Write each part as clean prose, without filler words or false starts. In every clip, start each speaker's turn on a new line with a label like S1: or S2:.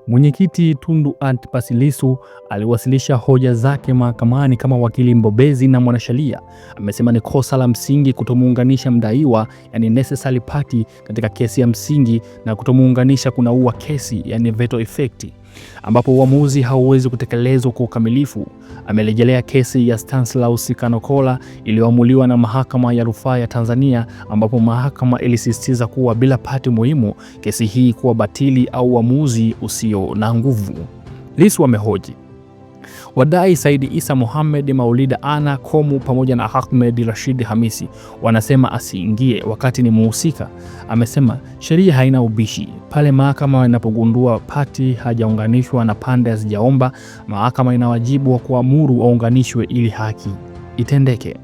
S1: Mwenyekiti Tundu Antipas Lissu aliwasilisha hoja zake mahakamani kama wakili mbobezi na mwanasheria. Amesema ni kosa la msingi kutomuunganisha mdaiwa, yani necessary party, katika kesi ya msingi, na kutomuunganisha kunaua kesi, yani veto effect, ambapo uamuzi hauwezi kutekelezwa kwa ukamilifu. Amerejelea kesi ya Stanislaus Kanokola iliyoamuliwa na mahakama ya rufaa ya Tanzania, ambapo mahakama ilisisitiza kuwa bila pati muhimu kesi hii kuwa batili au uamuzi usio na nguvu. Lissu amehoji wadai Said Issa Mohamed, Maulida Ana Komu pamoja na Ahmed Rashid Hamisi wanasema asiingie wakati ni muhusika. Amesema sheria haina ubishi. Pale mahakama inapogundua pati hajaunganishwa na pande hazijaomba, mahakama ina wajibu wa kuamuru waunganishwe ili haki itendeke.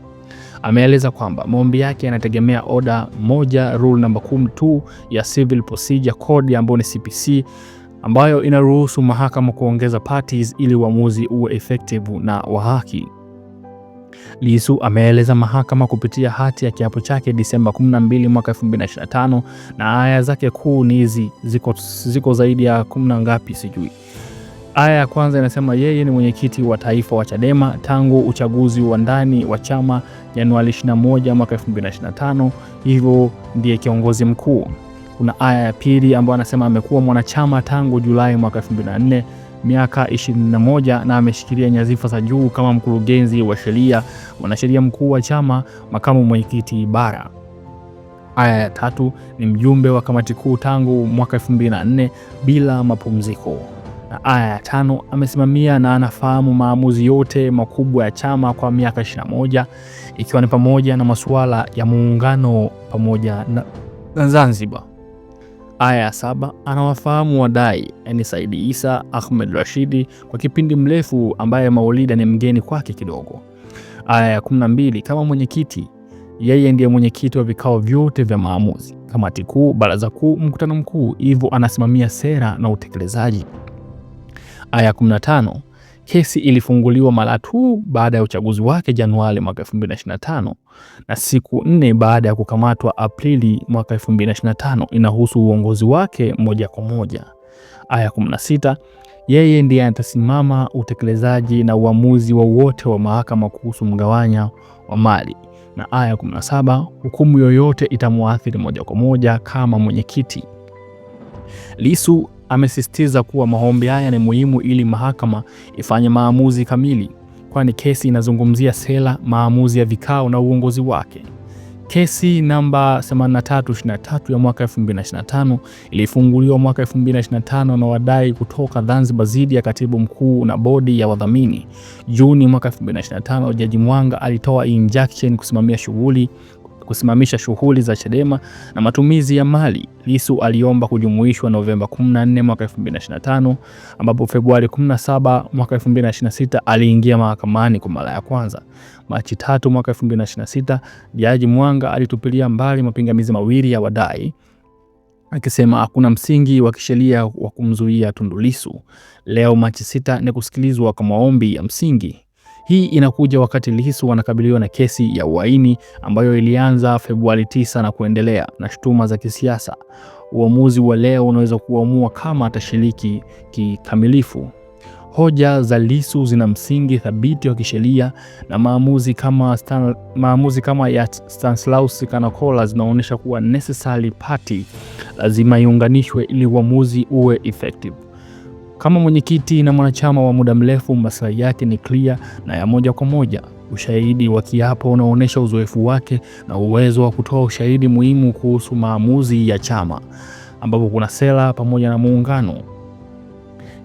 S1: Ameeleza kwamba maombi yake yanategemea oda moja, rule number 12 ya Civil Procedure Code ambayo ni CPC, ambayo inaruhusu mahakama kuongeza parties ili uamuzi uwe effective na wa haki. Lissu ameeleza mahakama kupitia hati ya kiapo chake Disemba 12 mwaka 2025, na aya zake kuu ni hizi, ziko zaidi ya 10 ngapi sijui. Aya ya kwanza inasema yeye ni mwenyekiti wa taifa wa Chadema tangu uchaguzi wa ndani wa chama Januari 21 mwaka 2025, hivyo ndiye kiongozi mkuu. Kuna aya ya pili ambayo anasema amekuwa mwanachama tangu Julai mwaka 2004, miaka 21, na ameshikilia nyadhifa za juu kama mkurugenzi wa sheria, mwanasheria mkuu wa chama, makamu mwenyekiti bara. Aya ya tatu ni mjumbe wa kamati kuu tangu mwaka 2004 bila mapumziko. Na aya ya tano amesimamia na anafahamu maamuzi yote makubwa ya chama kwa miaka 21, ikiwa ni pamoja na masuala ya muungano pamoja na Zanzibar. Aya ya 7 anawafahamu wadai, yani Said Issa, Ahmed Rashid kwa kipindi mrefu, ambaye Maulida ni mgeni kwake kidogo. Aya ya 12 kama mwenyekiti, yeye ndiye mwenyekiti wa vikao vyote vya maamuzi, kamati kuu, baraza kuu, mkutano mkuu, hivyo anasimamia sera na utekelezaji. Aya 15 kesi ilifunguliwa mara tu baada ya uchaguzi wake Januari mwaka 2025 na siku 4 baada ya kukamatwa Aprili mwaka 2025. Inahusu uongozi wake moja kwa moja. Aya 16 yeye ndiye atasimama utekelezaji na uamuzi wote wa mahakama kuhusu mgawanya wa mali. Na aya 17 hukumu yoyote itamuathiri moja kwa moja kama mwenyekiti. Lissu amesisitiza kuwa maombi haya ni muhimu ili mahakama ifanye maamuzi kamili, kwani kesi inazungumzia sera, maamuzi ya vikao na uongozi wake. Kesi namba 8323 ya mwaka 2025 ilifunguliwa mwaka 2025 na wadai kutoka Zanzibar dhidi ya katibu mkuu na bodi ya wadhamini. Juni mwaka 2025 Jaji Mwanga alitoa injunction kusimamisha shughuli za Chadema na matumizi ya mali. Lissu aliomba kujumuishwa Novemba 14 mwaka 2025, ambapo Februari 17 mwaka 2026 aliingia mahakamani kwa mara ya kwanza. Machi 3 mwaka 2026 Jaji Mwanga alitupilia mbali mapingamizi mawili ya wadai, akisema hakuna msingi wa kisheria wa kumzuia Tundu Lissu. Leo Machi 6 ni kusikilizwa kwa maombi ya msingi. Hii inakuja wakati Lissu anakabiliwa na kesi ya uhaini ambayo ilianza Februari 9 na kuendelea na shutuma za kisiasa. Uamuzi wa leo unaweza kuamua kama atashiriki kikamilifu. Hoja za Lissu zina msingi thabiti wa kisheria, na maamuzi kama ya Stanislaus Kanokola zinaonyesha kuwa necessary party lazima iunganishwe ili uamuzi uwe effective. Kama mwenyekiti na mwanachama wa muda mrefu, maslahi yake ni clear na ya moja kwa moja. Ushahidi wa kiapo unaonyesha uzoefu wake na uwezo wa kutoa ushahidi muhimu kuhusu maamuzi ya chama, ambapo kuna sera pamoja na muungano.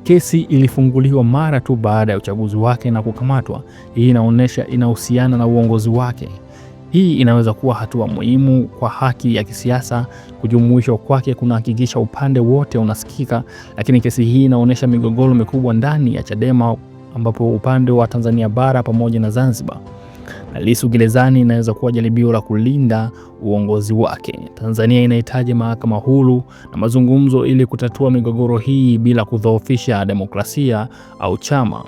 S1: Kesi ilifunguliwa mara tu baada ya uchaguzi wake na kukamatwa. Hii inaonyesha inahusiana na uongozi wake. Hii inaweza kuwa hatua muhimu kwa haki ya kisiasa. Kujumuishwa kwake kunahakikisha upande wote unasikika, lakini kesi hii inaonyesha migogoro mikubwa ndani ya Chadema, ambapo upande wa Tanzania bara pamoja na Zanzibar. Na Lissu gerezani inaweza kuwa jaribio la kulinda uongozi wake. Tanzania inahitaji mahakama huru na mazungumzo ili kutatua migogoro hii bila kudhoofisha demokrasia au chama.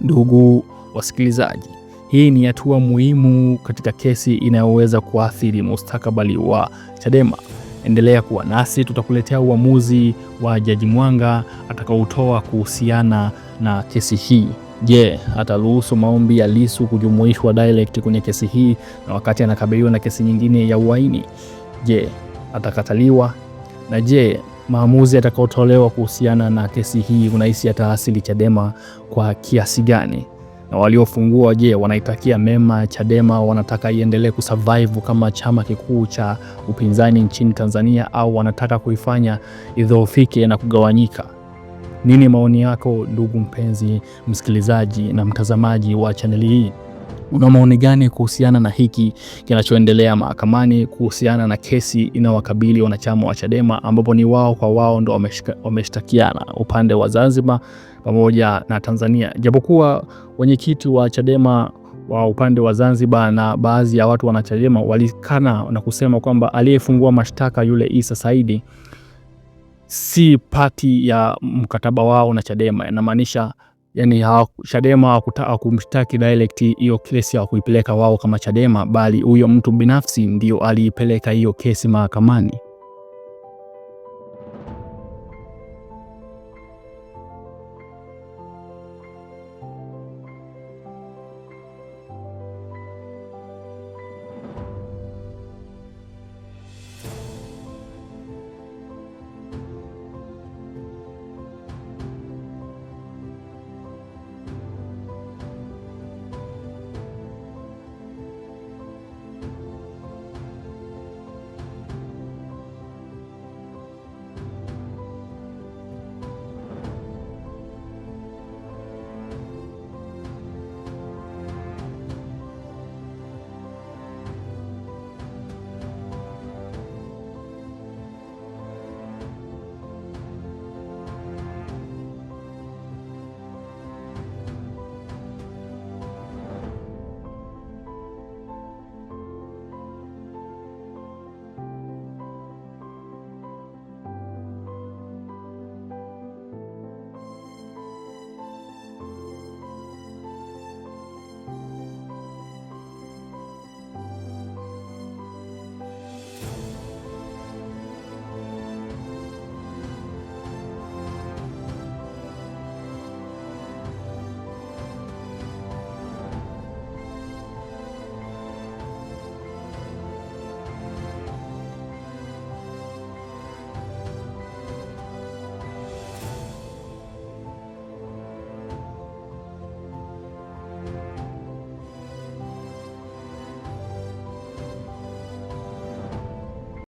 S1: Ndugu wasikilizaji, hii ni hatua muhimu katika kesi inayoweza kuathiri mustakabali wa Chadema. Endelea kuwa nasi, tutakuletea uamuzi wa Jaji Mwanga atakaotoa kuhusiana na kesi hii. Je, ataruhusu maombi ya Lissu kujumuishwa direct kwenye kesi hii na wakati anakabiliwa na kesi nyingine ya uhaini? Je, atakataliwa? Na je, maamuzi atakayotolewa kuhusiana na kesi hii unahisi yataasili Chadema kwa kiasi gani? Na waliofungua, je, wanaitakia mema Chadema, wanataka iendelee kusurvive kama chama kikuu cha upinzani nchini Tanzania, au wanataka kuifanya idhoofike na kugawanyika? Nini maoni yako ndugu mpenzi msikilizaji na mtazamaji wa chaneli hii? Una maoni gani kuhusiana na hiki kinachoendelea mahakamani kuhusiana na kesi inawakabili wanachama wa Chadema, ambapo ni wao kwa wao ndo wameshtakiana, upande wa Zanzibar pamoja na Tanzania? Japokuwa wenyekiti wa Chadema wa upande wa Zanzibar na baadhi ya watu wana Chadema walikana na kusema kwamba aliyefungua mashtaka yule Issa Saidi si pati ya mkataba wao na Chadema. Inamaanisha yani Chadema hawakutaka kumshtaki direct hiyo kesi ya kuipeleka wao kama Chadema, bali huyo mtu binafsi ndio aliipeleka hiyo kesi mahakamani.